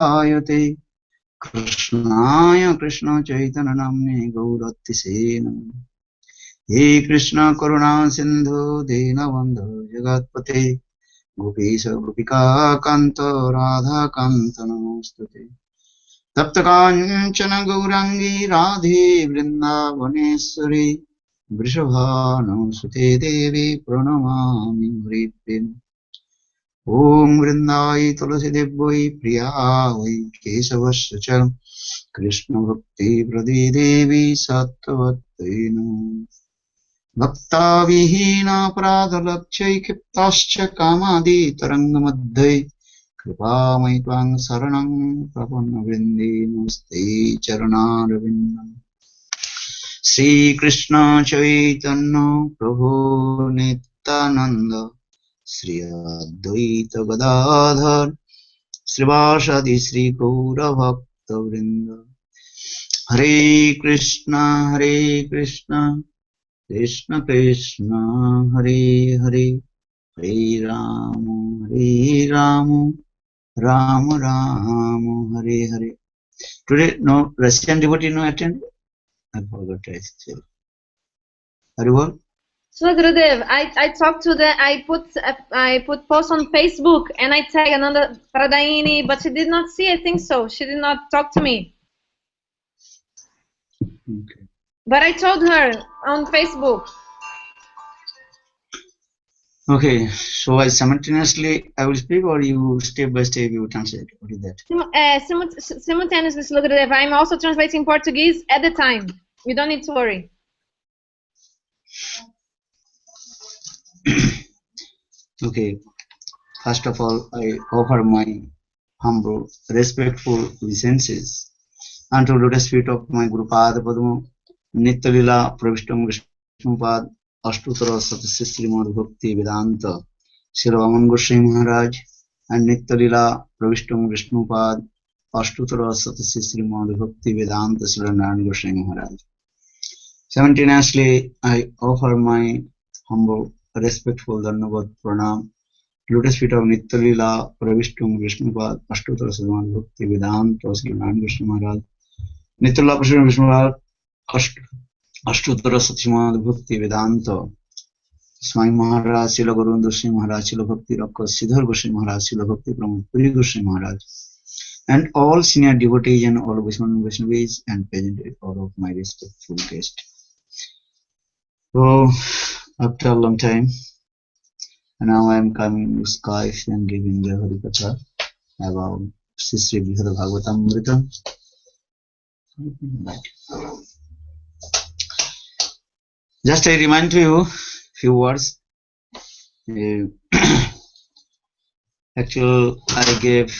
Prayayate Krishnaya Krishna Chaitanya Namne Gaurattise Namah. He Krishna Karuna Sindhu Dinabandhu Jagatpate Gopesha Gopika Kanta Radha Kanta Namostate Tapta Kanchana Gaurangi Radhe Vrindavaneshwari Vrishabhanu Sute Devi Pranamami Hripim Om Vrindai Tulasi Devai Priyavai Kesavasya Krishna Bhakti Pradi Devi Sattvatai Namo Bhakta Vihina Pradhalakshai Kiptascha Kamadi Tarangamadhai Kripamai Tvang Saranam Prapanna Vrindi Namaste Charanarvindam Sri Krishna Chaitanya Prabhu Nityananda Sri Advaita Gadadhar Srivasadi Sri Gaura Bhakta Vrinda Hare Krishna Krishna Krishna Hare Hare Hare Rama Rama Rama Hare Hare. Today no Russian devotee no attend. I forgot to say. Hare Srila Gurudev, I talked to the I put post on Facebook and I tag Nanda Maharaja, but she did not see. I think so. She did not talk to me. Okay. But I told her on Facebook. Okay, so I simultaneously I will speak, or you step by step you translate. What is that? Simultaneously, Srila Gurudev, I'm also translating Portuguese at the time. You don't need to worry. Okay, first of all, I offer my humble, respectful obeisances unto lotus feet of my Guru Pada Padma, Nitya-lila Pravishtam Vishnupad, astottara Satasya Srimad Bhaktivedanta, Srila Goswami Maharaj, and Nitya-lila Pravishtam Vishnupad, astottara Satasya Srimad Bhaktivedanta, Srila Narada Goswami Maharaj. Simultaneously, I offer my humble, respectful Dhanavad Pranam, lotus feet of Nitya-lila Pravishtam Vishnupad, astottara Srimad Bhaktivedanta, Srila Narada Goswami Maharaj. Nitya-lila Pravishtam Vishnupad, astottara Srimad Bhaktivedanta, Swami Maharaj, Srila Gurudeva Maharaj, Srila Bhakti Rakha, Siddhar Goswami Maharaj, Srila Bhakti Pramod Puri Goswami Maharaj, and all senior devotees and all Vaishnavis and present all of my respectful guests. So, after a long time, now I am coming to Skype and giving the Harikatha about Sri Brhad-Bhagavatamrta. Just I remind you few words. Actually, I gave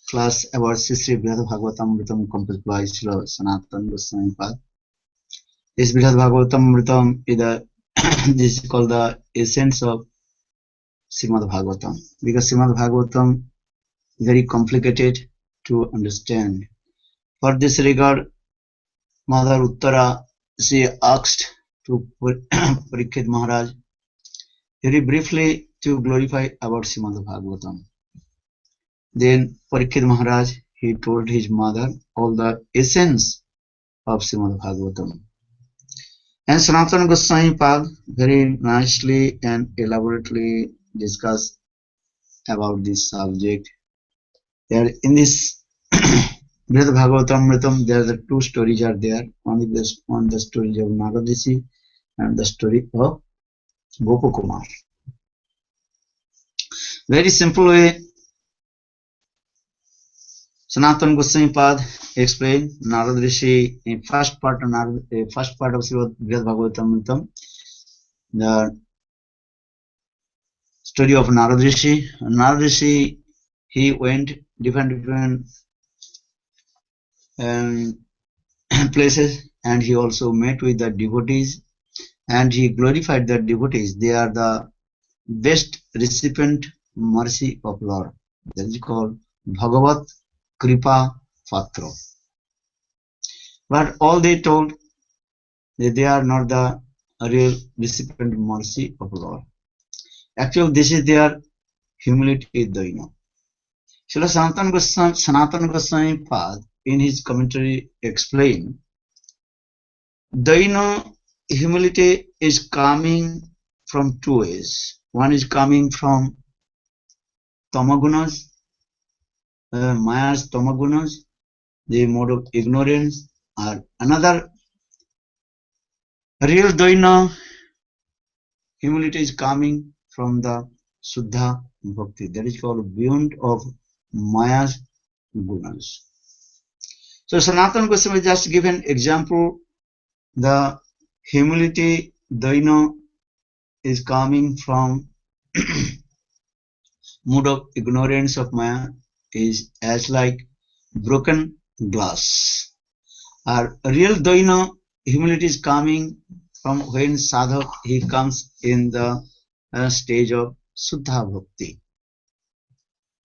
class about Sri Brhad-Bhagavatamrta composed by Srila Sanatana Gosvami. This Brhad-Bhagavatamrta is this is called the essence of Srimad Bhagavatam, because Srimad Bhagavatam is very complicated to understand. For this regard, Mother Uttara, she asked to Parikshit Maharaj very briefly to glorify about Srimad Bhagavatam. Then Parikshit Maharaj, he told his mother all the essence of Srimad Bhagavatam. And Sanatana Gosvami very nicely and elaborately discussed about this subject. There in this Brhad-Bhagavatamrta, there are two stories are there. One is the story of Narada Rishi and the story of Gopakumar. Very simple way, Sanatana Goswami explained Narada Rishi in first part of Srimad Brhad-Bhagavatamrta, the story of Narada Rishi. Narada Rishi, he went different places, and he also met with the devotees, and he glorified the devotees. They are the best recipient mercy of Lord. That is called Bhagavat Kripa Patra. But all they told that they are not the real recipient mercy of Lord. Actually, this is their humility. Srila Sanatana Gosvami Pad in his commentary explained, Daina humility is coming from two ways. One is coming from tamagunas, Maya's tamagunas, the mode of ignorance, or another real Daina humility is coming from the Suddha Bhakti, that is called beyond of Maya's gunas. So Sanatana Goswami just given example, the humility Daina is coming from mood of ignorance of Maya is as like broken glass. Our real Daina humility is coming from when sadhak he comes in the stage of Suddha Bhakti.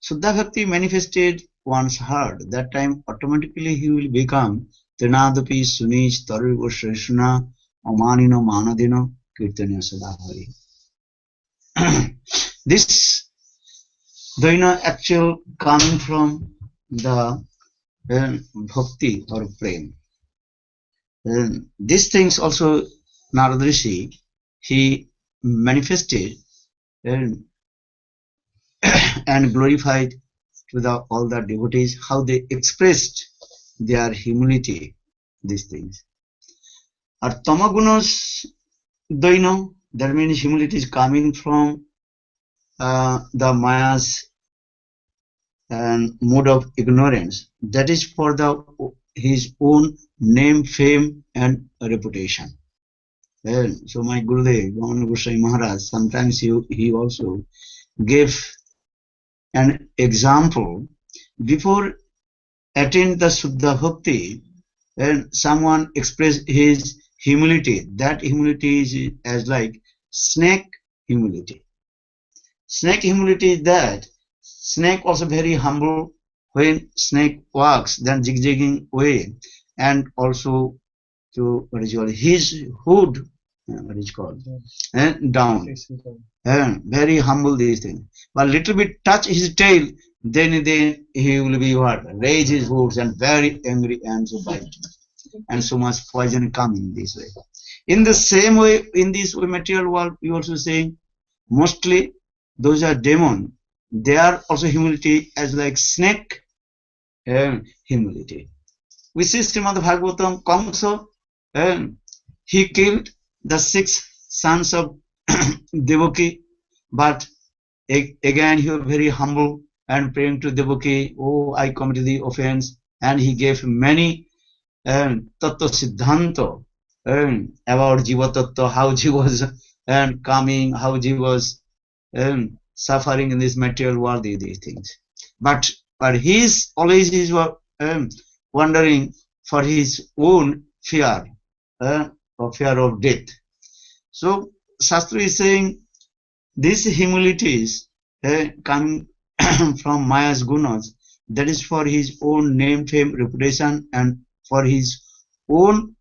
Suddha Bhakti manifested one's heart. That time automatically he will become Trinadapi Sunich Taru Shrishna Amanino Manadino Kirtanya Sadahari. This Daina actual coming from the bhakti or prem. These things also Narada Rishi, he manifested and glorified to all the devotees, how they expressed their humility, these things. Or tamagunas Daina, that means humility is coming from the Maya's and mode of ignorance, that is for his own name, fame, and reputation. And so my Gurudev, Vana Maharaja, sometimes he also gave an example. Before attaining the Suddha Bhakti, when someone expressed his humility, that humility is as like snake humility. Snake humility is that snake also very humble. When snake walks, then zigzagging way, and also to what is called his hood, what is called, and down, and very humble these things. But little bit touch his tail, then he will be what? Raise his hoods and very angry and so bite, and so much poison coming this way. In the same way, in this way, material world, we also saying mostly those are demon. They are also humility as like snake humility. We see Srimad Bhagavatam Kamsa, he killed the 6 sons of Devaki, but again he was very humble and praying to Devaki, oh, I committed the offense, and he gave many Tattva Siddhanta about Jiva Tattva, how he was coming, how he was suffering in this material world, these things. But he's always wondering for his own fear, or fear of death. So Shastra is saying this humility is coming from Maya's gunas, that is for his own name, fame, reputation, and for his own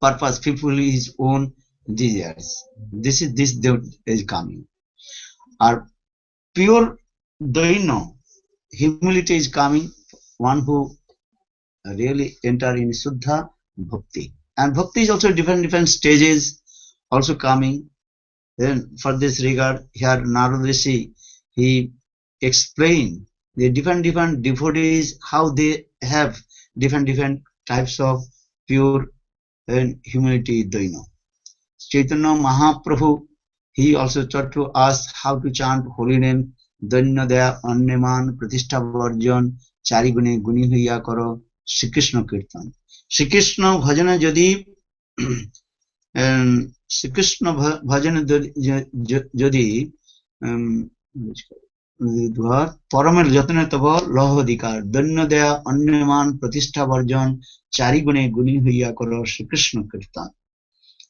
purpose, fulfill his own desires. This is coming. Our pure Daina humility is coming, one who really enter in Suddha Bhakti. And Bhakti is also different stages also coming. Then for this regard, here Narada Rishi, he explained the different devotees, how they have different types of pure and humility Daina. Chaitanya Mahaprabhu, he also taught to us how to chant holy name, Daina Daya Anyaman Pratishtha Varjan Chari Gune Guni Huya Karo Shri Krishna Kirtan. Shri Krishna Bhajana Jadi Shri Krishna Bhajana Jadi Paramel Jatana Tava Lahodikar Daina Daya Anyaman Pratishtha Varjan Chari Gune Guni Huya Karo Shri Krishna Kirtan.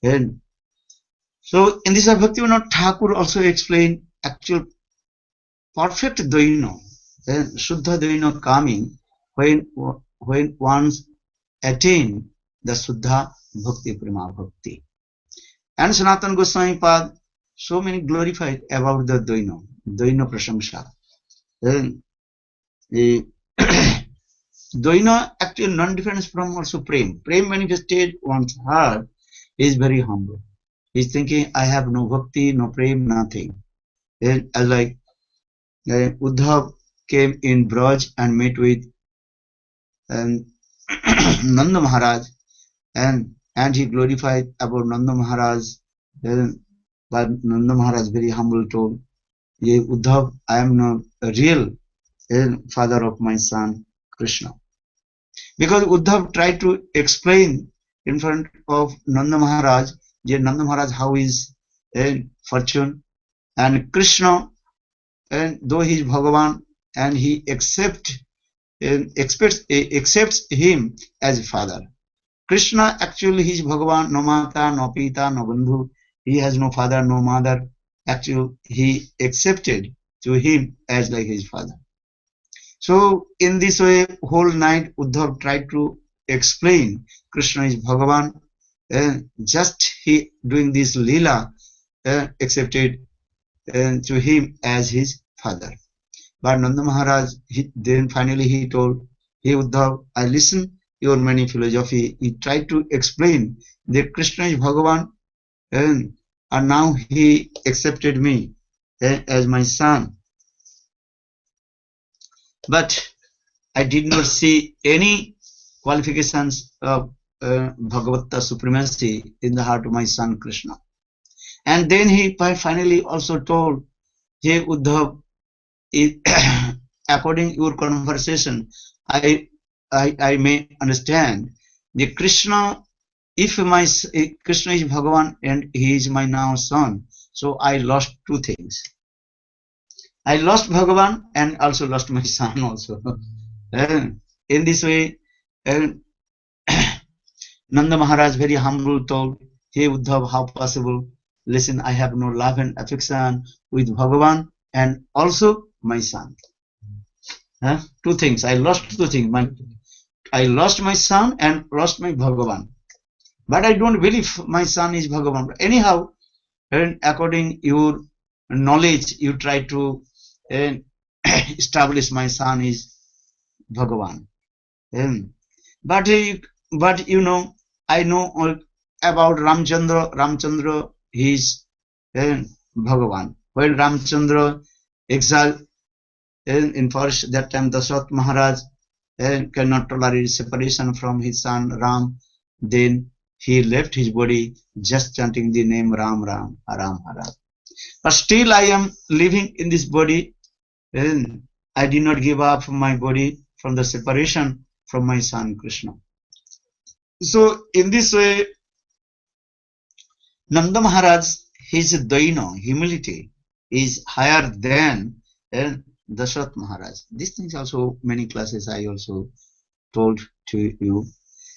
And so in this Bhaktivinoda Thakur also explained actual perfect Daina, Shuddha Daina coming when one's attain the Shuddha Bhakti Prema Bhakti. And Sanatana Goswami Pad so many glorified about the Daina Prasamsa. The Doina actually non-difference from also Prem. Prem manifested one's heart is very humble. He's thinking, I have no bhakti, no prem, nothing. Then, as like Uddhav came in Braj and met with um, Nanda Maharaj, and he glorified about Nanda Maharaj. But Nanda Maharaj very humble told, Ye Uddhav, I am not a real father of my son Krishna. Because Uddhav tried to explain in front of Nanda Maharaj, Nanda Maharaj how his fortune, and Krishna, and though he is Bhagavan, and he accepts him as a father. Krishna actually he is Bhagavan, no mata, no pita, no bandhu. He has no father, no mother. Actually, he accepted to him as like his father. So in this way, whole night Uddhav tried to explain Krishna is Bhagavan. Just he doing this lila accepted to him as his father. But Nanda Maharaj, then finally he told, Hey Uddhav, I listen your many philosophy. He tried to explain that Krishna is Bhagavan, and now he accepted me as my son. But I did not see any qualifications of Bhagavata supremacy in the heart of my son Krishna. And then he finally also told, Hey Uddhav, according to your conversation, I may understand the Krishna. If Krishna is Bhagavan and he is my now son, so I lost two things. I lost Bhagavan and also lost my son also. In this way, Nanda Maharaj very humble told, Hey Uddhav, how possible? Listen, I have no love and affection with Bhagavan and also my son. Two things. I lost two things. I lost my son and lost my Bhagavan. But I don't believe my son is Bhagavan. But anyhow, according your knowledge, you try to establish my son is Bhagavan. But you know, I know about Ramchandra. Ramchandra, he is Bhagavan. While Ramchandra exiled in first that time, Dasharatha Maharaj cannot tolerate separation from his son Ram. Then he left his body just chanting the name Ram Ram, Ram Ram. But still I am living in this body, and I did not give up my body from the separation from my son Krishna. So in this way, Nanda Maharaj, his daina, humility, is higher than Dasharatha Maharaj. These things also, many classes I also told to you.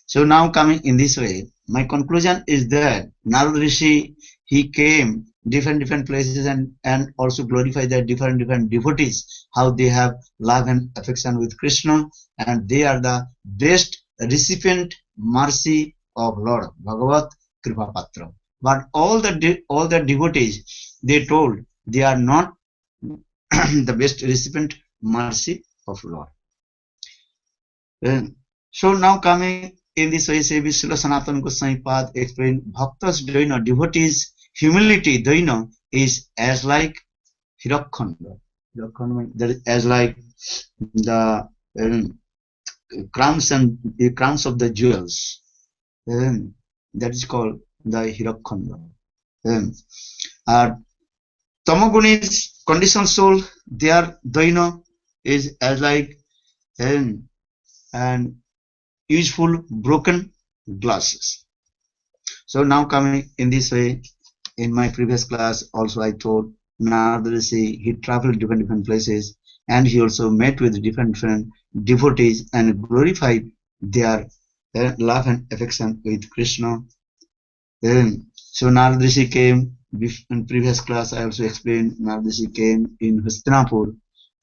So now coming in this way, my conclusion is that Narada Rishi, he came different places and also glorified the different devotees, how they have love and affection with Krishna, and they are the best recipient mercy of Lord Bhagavat Kripa Patra. But all the devotees, they told they are not the best recipient mercy of Lord. So now coming in this way, say Srila Sanatana Gosvami Pad explain Bhaktas Daina, devotees humility Daina is as like Hirakhanda. That is as like the crowns and the crowns of the jewels. That is called the Hirakhanda. Tamagunis conditioned soul, their Daina is as like and useful broken glasses. So now coming in this way, in my previous class also I told Narada Rishi, he traveled different places and he also met with different devotees and glorified their love and affection with Krishna. So Narada Rishi came in previous class. I also explained Narada Rishi came in Hastinapura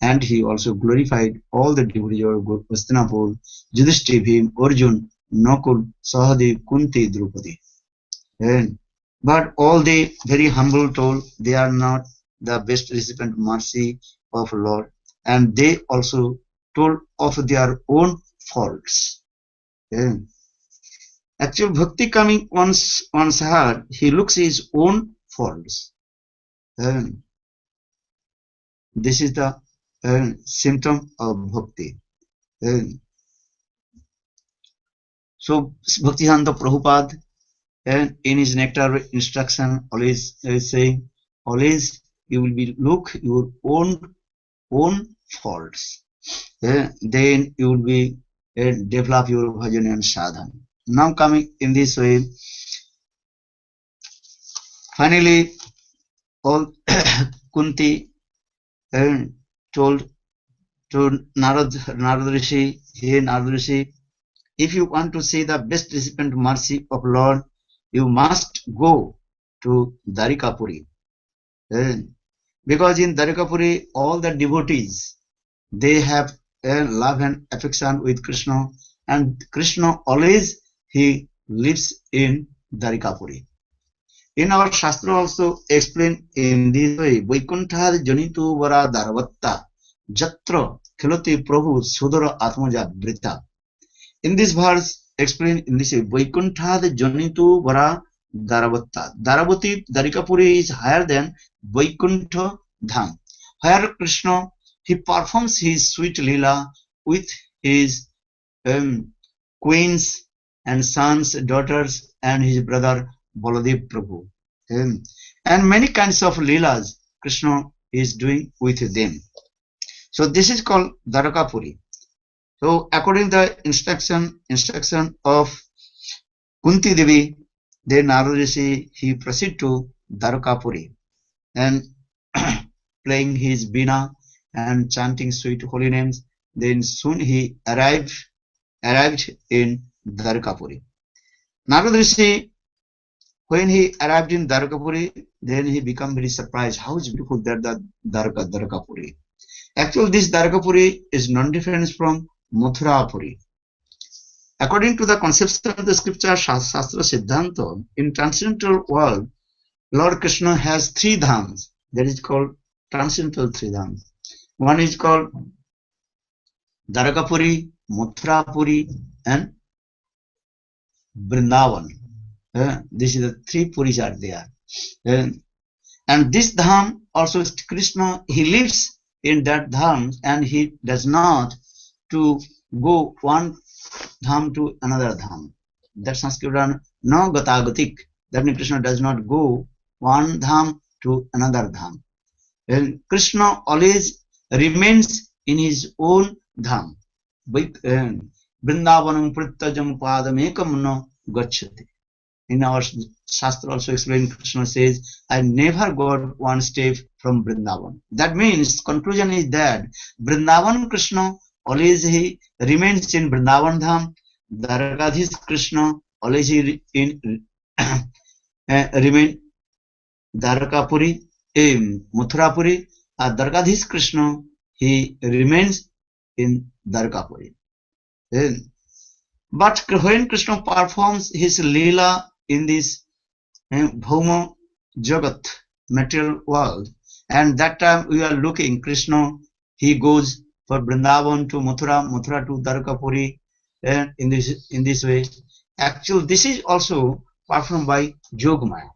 and he also glorified all the devotees of Hastinapura, Yudhishthira, Bhim, Arjun, Nakul, Sahadev, Kunti, Draupadi. But all they very humble told they are not the best recipient mercy of Lord, and they also told of their own faults. Actual bhakti coming one's heart, he looks his own faults. This is the symptom of bhakti. So Bhaktivedanta Prabhupada, in his nectar instruction, always saying, always you will be look your own faults. Then you will be develop your bhajan and sadhana. Now coming in this way, finally, all Kunti told to Narada Rishi, hey Narada Rishi, if you want to see the best recipient mercy of Lord, you must go to Dvarika Puri. Because in Dvarika Puri, all the devotees, they have a love and affection with Krishna, and Krishna always he lives in Dvarika Puri. In our Shastra also explained in this way, Vaikuntha Janitu Vara Dharavatta Jatra Khilati Prabhu Sudara Atmaja Brita. In this verse, explained in this way, Vaikuntha Janitu Vara Dharavatta. Dharavati Dvarika Puri is higher than Vaikuntha Dham, where Krishna he performs his sweet lila with his queens and sons, daughters, and his brother Baladev Prabhu. And many kinds of leelas Krishna is doing with them. So this is called Dvaraka Puri. So according to the instruction of Kunti Devi, then Narada Rishi he proceed to Dvaraka Puri and playing his veena and chanting sweet holy names. Then soon he arrived in Dvaraka Puri. Narada Rishi, when he arrived in Dvaraka Puri, then he became very surprised. How is beautiful that the Dvaraka Puri. Actually, this Dvaraka Puri is non-different from Mathura Puri. According to the conception of the scripture Shastra Siddhanta, in transcendental world, Lord Krishna has three dhams. That is called transcendental three dhams. One is called Dvaraka Puri, Mathura Puri, and Vrindavan. This is the three puris are there. And this dham also Krishna, he lives in that dham and he does not to go one dham to another dham. That Sanskrit no gatagatik. That means Krishna does not go one dham to another dham. And Krishna always remains in his own dham. Vrindavanam prittajam padam ekam no gacchati. In our Shastra also explained, Krishna says, I never got one step from Vrindavan. That means, conclusion is that Vrindavan Krishna always he remains in Vrindavan Dham. Dvarakadhis Krishna always he remain Dvaraka Puri, Mathura Puri. Dvarakadhis Krishna he remains in Dvaraka Puri. But when Krishna performs his lila in this Bhauma Jagat, material world, and that time we are looking, Krishna, he goes for Vrindavan to Mathura, Mathura to Dvaraka Puri, in this way. Actually, this is also performed by Yogamaya.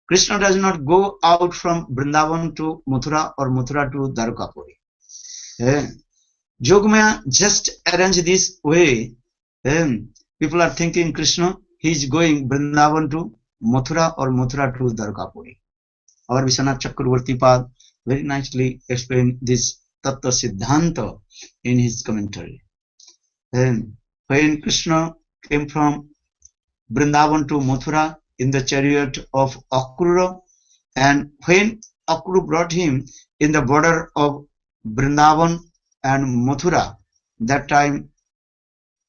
Krishna does not go out from Vrindavan to Mathura or Mathura to Dvaraka Puri. Yogamaya just arrange this way. People are thinking Krishna, he is going Vrindavan to Mathura or Mathura to Dvaraka Puri. Our Vishwanath Chakravarti Pad very nicely explained this Tattva Siddhanta in his commentary. When Krishna came from Vrindavan to Mathura in the chariot of Akrura, and when Akrura brought him in the border of Vrindavan and Mathura, that time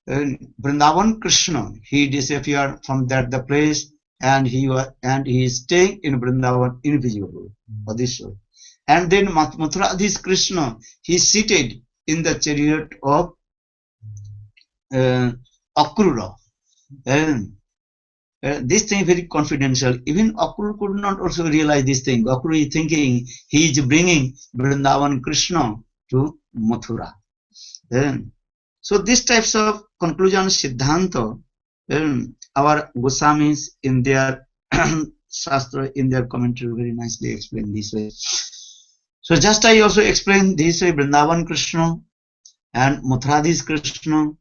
Vrindavan Krishna he disappeared from the place, and he is staying in Vrindavan invisible. And then Mathura, this Krishna he is seated in the chariot of Akrura. This thing very confidential. Even Akrura could not also realize this thing. Akrura is thinking he is bringing Vrindavan Krishna to Mathura. So these types of conclusion Siddhanta, our Goswamis in their Shastra, in their commentary, very nicely explain this way. So just I also explain this way, Vrindavan Krishna and Mathuradhis Krishna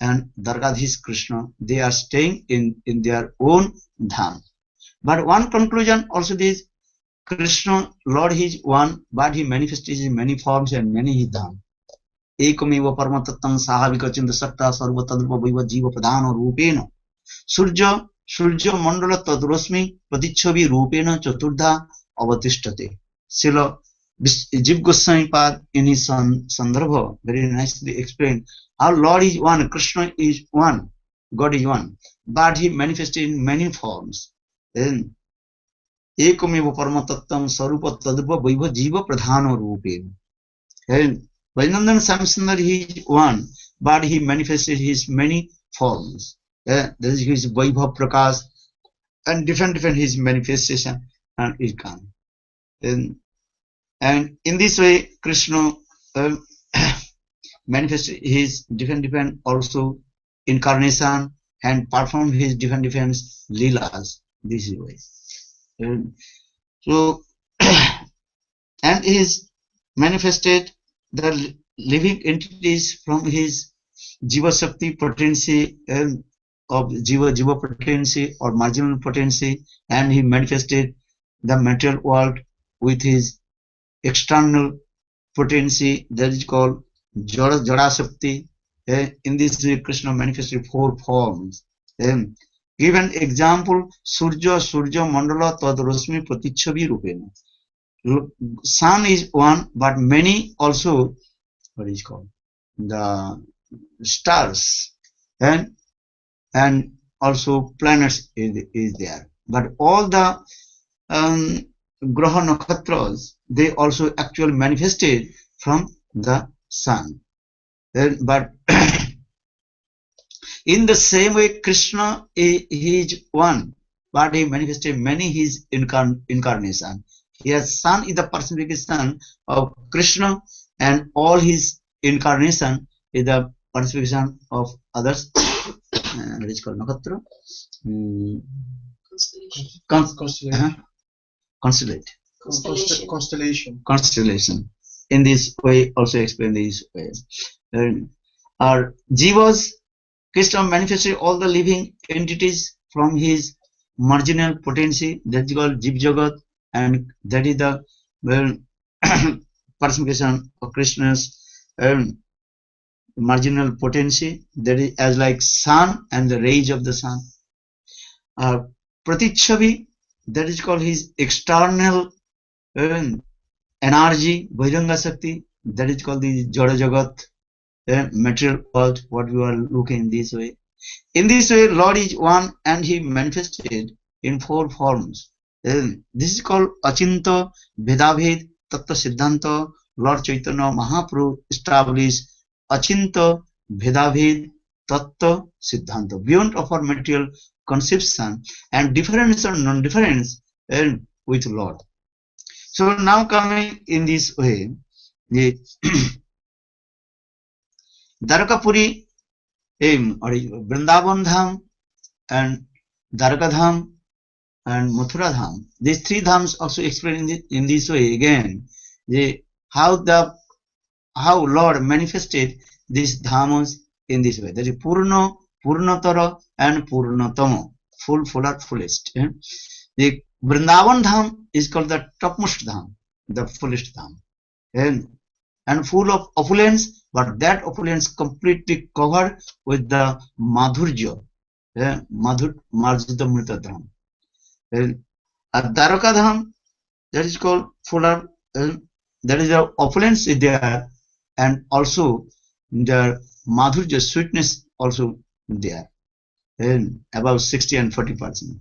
and Dwarkadhis Krishna, they are staying in their own dham. But one conclusion also this, Krishna, Lord, he is one, but he manifests in many forms and many dham. Ekamewa paramatattam sahavikachinda sakta sarva tadrupa bhaiva jiva pradhana rupena surya mandala tadrosmi pradicchavi rupena chaturdha avatishtate. Srila Jiv Goswami Pad in his Sandarbha very nicely explained how Lord is one, Krishna is one, God is one, but he manifested in many forms. Then Ekameva Paramatattam Sarupa Tadrupa Bhaiva Jiva Pradhana Rupena. And Vajanandan Samsundar he is one, but he manifested his many forms. There is his Vaibhav Prakash and different his manifestation and it can. And in this way, Krishna manifested his different also incarnation and performed his different leelas. This is way. So, and is manifested the living entities from his Jiva Shakti potency of Jiva potency or marginal potency, and he manifested the material world with his external potency, that is called Jada Shakti. In this way, Krishna manifested 4 forms. Give an example, Surya Mandala Tad Rosmi Pratichavi Rupena. Sun is one, but many also, what is called, the stars and also planets is there. But all the Graha Nakhatras, they also actually manifested from the sun. But in the same way, Krishna he is one, but he manifested many his incarnation. His son is the personification of Krishna, and all his incarnation is the personification of others. What is called Nakatra? Constellation. In this way, also explain this way. Our Jivas, Krishna manifested all the living entities from his marginal potency, that is called Jiv Jagat, and that is the personification of Krishna's marginal potency, that is as like sun and the rays of the sun. Pratichavi, that is called his external energy, Bhairanga Shakti, that is called the Jada Jagat, material world, what we are looking this way. In this way, Lord is one and he manifested in 4 forms. This is called Achinta Bhedabhed Tattva Siddhanta. Lord Chaitanya Mahaprabhu established Achinta Bhedabhed Tattva Siddhanta, beyond of our material conception and difference or non-difference with Lord. So now coming in this way, the Dwarikapuri, Vrindavan Dham and Dwarika Dham and Mathura Dham. These 3 dhams also explained in this way again. How Lord manifested these dhamas in this way. That is Purna, Purnatara and Purnatama, fuller, fullest. The Vrindavan Dham is called the topmost dham, the fullest dham, and full of opulence, but that opulence completely covered with the Madhurya, Marjitamrita Dham. A Dwarika Dham, that is called fuller, that is the opulence is there, and also the Madhurya, sweetness also there, about 60 and 40%.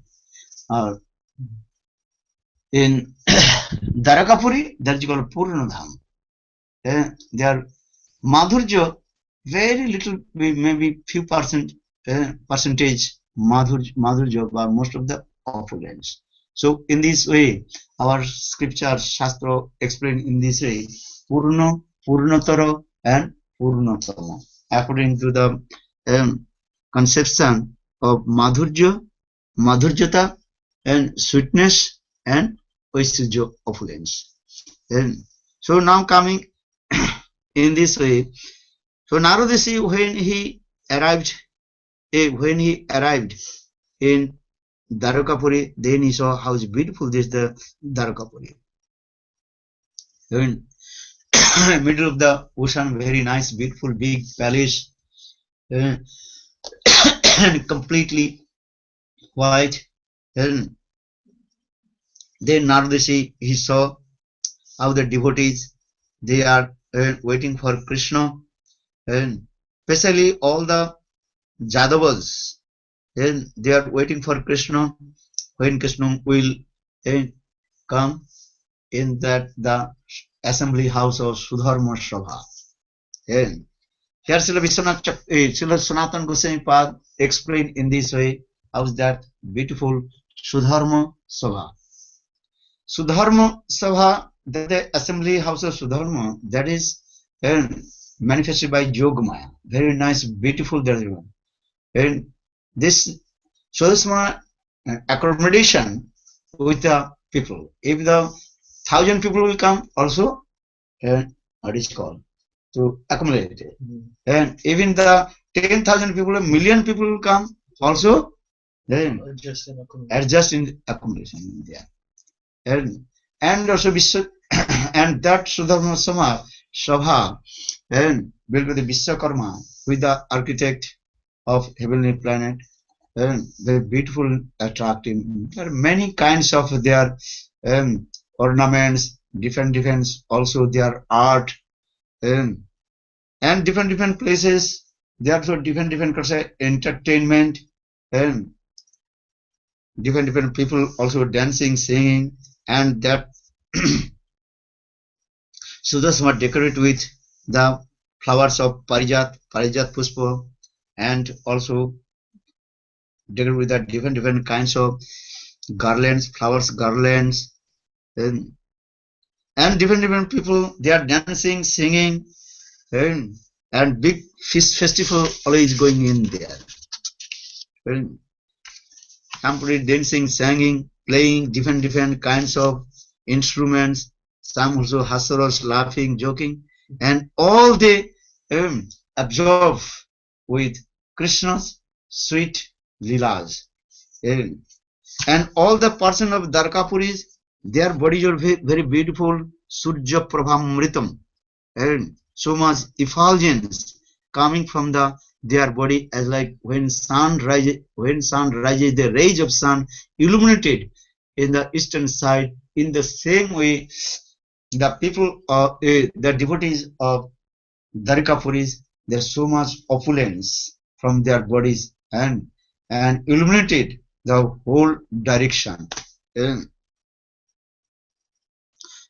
In Dwarikapuri, that is called Purna Dham. Their Madhurya, very little, maybe few percentage Madhurya, but most of the opulence. So in this way, our scripture Shastra explain in this way, Purna, Purnatara and Purnatama, according to the conception of Madhurjata, and sweetness and Vaishujya opulence. And so now coming in this way, so Narada Rishi, when he arrived in Dvarikapuri, then he saw how beautiful this the Dvarikapuri. In middle of the ocean, very nice, beautiful, big palace, and completely white. And then Narada Rishi, he saw how the devotees, they are waiting for Krishna, and especially all the Jadavas, and they are waiting for Krishna, when Krishna will come in that the assembly house of Sudharma Sabha. And here Srila Sanatana Gosvami explained in this way how is that beautiful Sudharma Sabha. Sudharma Sabha, the assembly house of Sudharma, that is manifested by Yogamaya. Very nice, beautiful that one. And this Sudharma accommodation with the people. If the 1,000 people will come also, what is called to accumulate it. And even the 10,000 people, a million people will come also, then adjust in accommodation there. And also and that Sudharma Sabha and built with the Vishwakarma, with the architect of heavenly planet, and very beautiful, attractive. There are many kinds of their ornaments, different also their art, and different places. There are so different entertainment, and different people also dancing, singing, and that Sudharma decorate with the flowers of Parijat Pushpa, and also decorate with the different kinds of garlands, flowers garlands, and different people, they are dancing, singing, and big feast festival always going in there. And complete dancing, singing, playing different kinds of instruments, some also hasaros, laughing, joking, and all they absorb with Krishna's sweet leelas. And all the person of Dvarikapuris, their bodies are very beautiful, Surya Prabhamritam, and so much effulgence coming from their body, as like when sun rises, the rays of sun illuminated in the eastern side. In the same way, the people of the devotees of Dvarikapuris, there's so much opulence from their bodies, and illuminated the whole direction.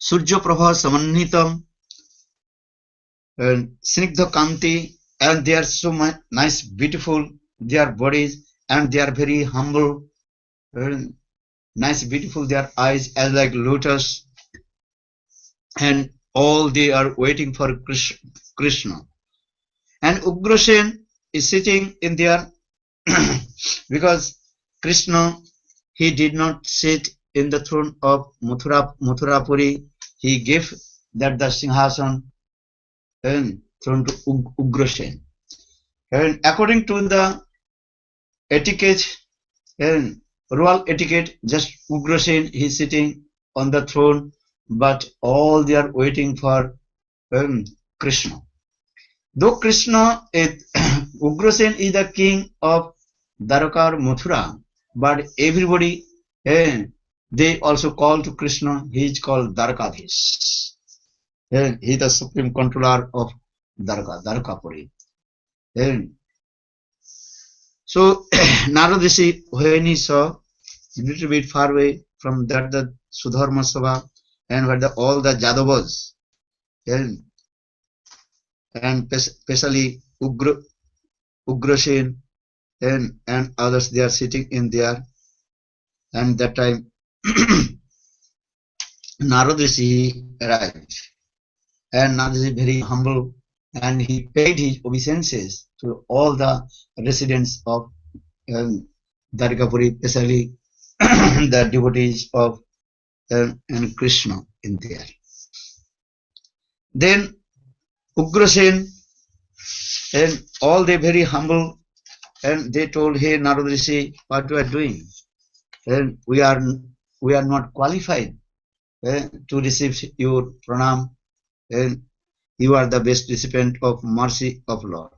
Surya Prabha Samanitam and Snigdha Kanti, and they are so much nice, beautiful, their bodies, and they are very humble, and nice, beautiful, their eyes as like lotus, and all they are waiting for Krishna. And Ugrasen is sitting in there because Krishna, he did not sit in the throne of Mathurapuri. He gave that the Singhasan and throne to Ugrasen. And according to the etiquette and royal etiquette, just Ugrasen, he is sitting on the throne, but all they are waiting for Krishna. Though Krishna is Ugrasen is the king of Dwarka or Mathura, but everybody they also call to Krishna. He is called Dwarkadhish. He is the supreme controller of Dwarkapuri. So Narada Rishi, when he saw a little bit far away from that the Sudharma Sabha, and where all the Jadavas, and especially Ugrasen and others, they are sitting in there, and that time Narada Rishi arrived, and Narada Rishi very humble, and he paid his obeisances to all the residents of Dvarika, especially the devotees of and Krishna in there. Then Ugrasen and all they very humble, and they told, "Hey Narada Rishi, what you are doing? And we are not qualified to receive your pranam, and you are the best recipient of mercy of Lord."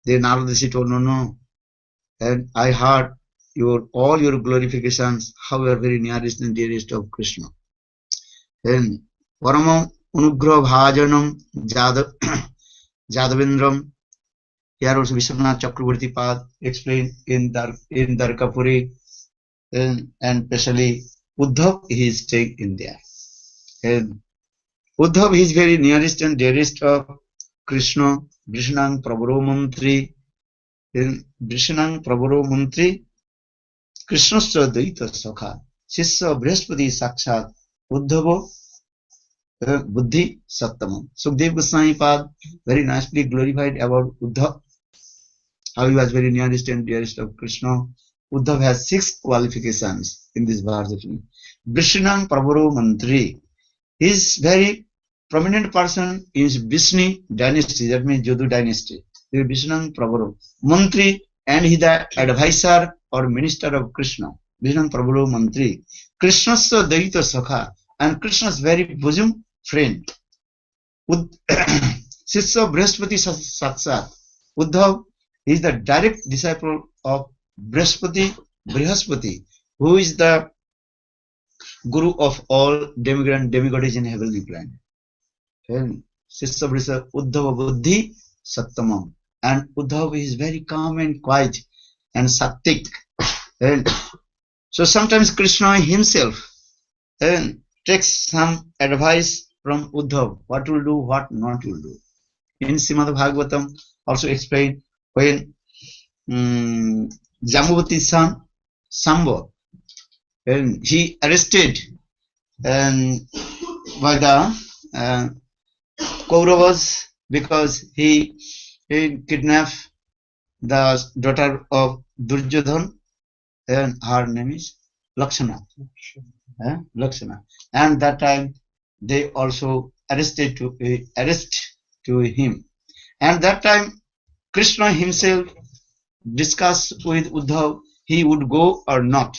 Then Narada Rishi told, "No, and I heard all your glorifications, how you are very nearest and dearest of Krishna. And Paramam Unugra Bhajanam Jadavendram." Here also Vishwanath Chakravarti Pad explained in Dvarika Puri, and especially Uddhav he is staying in there. And Uddhav is very nearest and dearest of Krishna, Vrishnang Prabharo Mantri, and Vrishnang Prabharo Mantri, Krishnasya Dvaita Sakha, Sisya Brihaspati Sakshat, Uddhavo Buddhi Sattamam. Sukdev Goswami Pad very nicely glorified about Uddhav, how he was very nearest and dearest of Krishna. Uddhav has 6 qualifications in this verse. Vrishnang Prabharo Mantri, he is very prominent person in Vishnu dynasty, that means Jadu dynasty. Vrishnang Prabharo Mantri, and he the advisor or minister of Krishna. Vrishnang Prabharo Mantri, Krishnasya Daita Sakha, and Krishna's very bosom friend. Sisya Brihaspati Sakshat, Uddhav is the direct disciple of Brihaspati, who is the guru of all demigods in heavenly planet. And Sisya Brihaspati Uddhava Buddhi Sattamam, and Uddhav is very calm and quiet and sattik. And so sometimes Krishna himself takes some advice from Uddhav, what will do, what not will do. In Srimad Bhagavatam also explained when Jambavati's son Samba, and he arrested by the Kauravas because he kidnapped the daughter of Duryodhana, and her name is Lakshmana. Lakshmana. And that time they also arrested to him. And that time Krishna himself discussed with Uddhav he would go or not.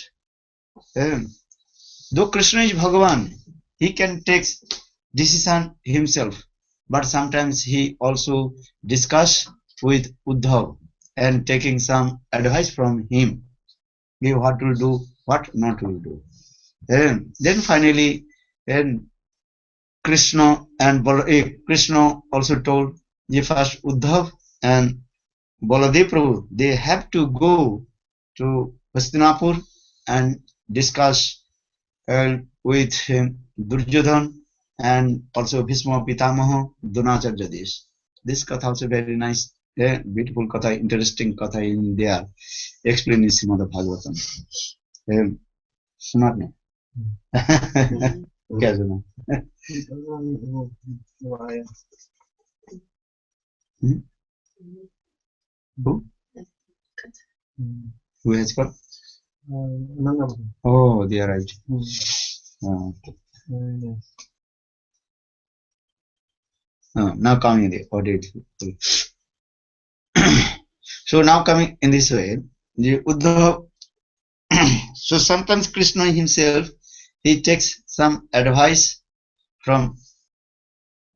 Though Krishna is Bhagavan, he can take decision himself, but sometimes he also discuss with Uddhav and taking some advice from him, what to do, what not to do. And then finally, Krishna also told the first Uddhav and Baladev Prabhu, they have to go to Hastinapura and discuss with Duryodhana and also Bhishma Pitamaha Dronacharya Desh. This katha also very nice, beautiful katha, interesting katha in there, explained in Srimad Bhagavatam. सुना आपने क्या सुना? Who has got? Oh, they are right. Now coming there. So now coming in this way, the Uddhav. So sometimes Krishna himself, he takes some advice from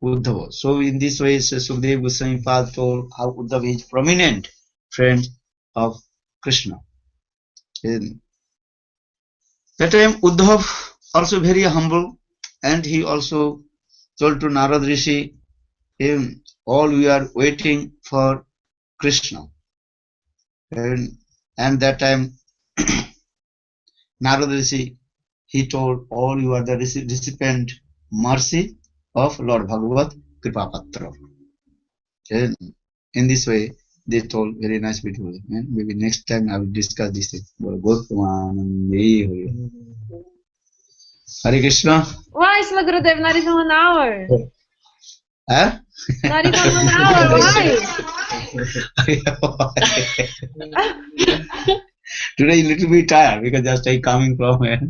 Uddhava. So in this way, Sukdev Goswami Pad told how Uddhava is prominent friend of Krishna. In that time, Uddhava also very humble, and he also told to Narada Rishi, all we are waiting for Krishna. And that time, Narada Rishi, he told, all you are the recipient mercy of Lord Bhagavat Kripapatra. In this way, they told very nice, beautiful. Maybe next time I will discuss this thing. Hare Krishna. Why, Srila Gurudeva, not even 1 hour? Huh? Not even 1 hour. Why? Today a little bit tired because just I coming from here.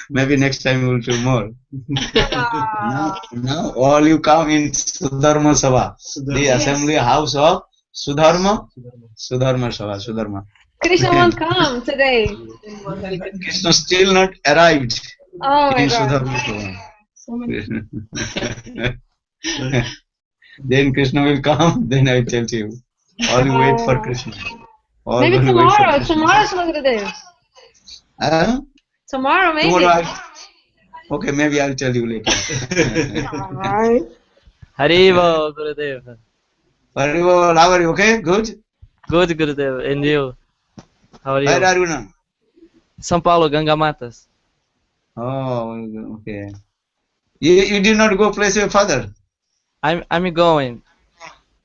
Maybe next time we will do more. Now all you come in Sudharma Sabha, the assembly house of Sudharma Sabha, Sudharma. Krishna won't come today. Krishna still not arrived Oh my in God. Sudharma Sabha. Then Krishna will come, then I tell you. All you wait for Krishna. All Maybe will wait for tomorrow. Krishna. Tomorrow, Srila Gurudeva. Tomorrow, maybe. Tomorrow okay, maybe I'll tell you later. Alright. Haribo, Gurudeva. Haribo, how are you? Okay, good? Good, Gurudeva. And you? How are you? Where are you now? São Paulo, Gangamatas. Oh, okay. You did not go place your father? I'm going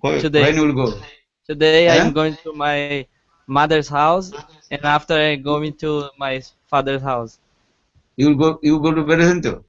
today. When you will go? Today Eh? I'm going to my mother's house, and after I'm going to my father's house. You go to Vedanta?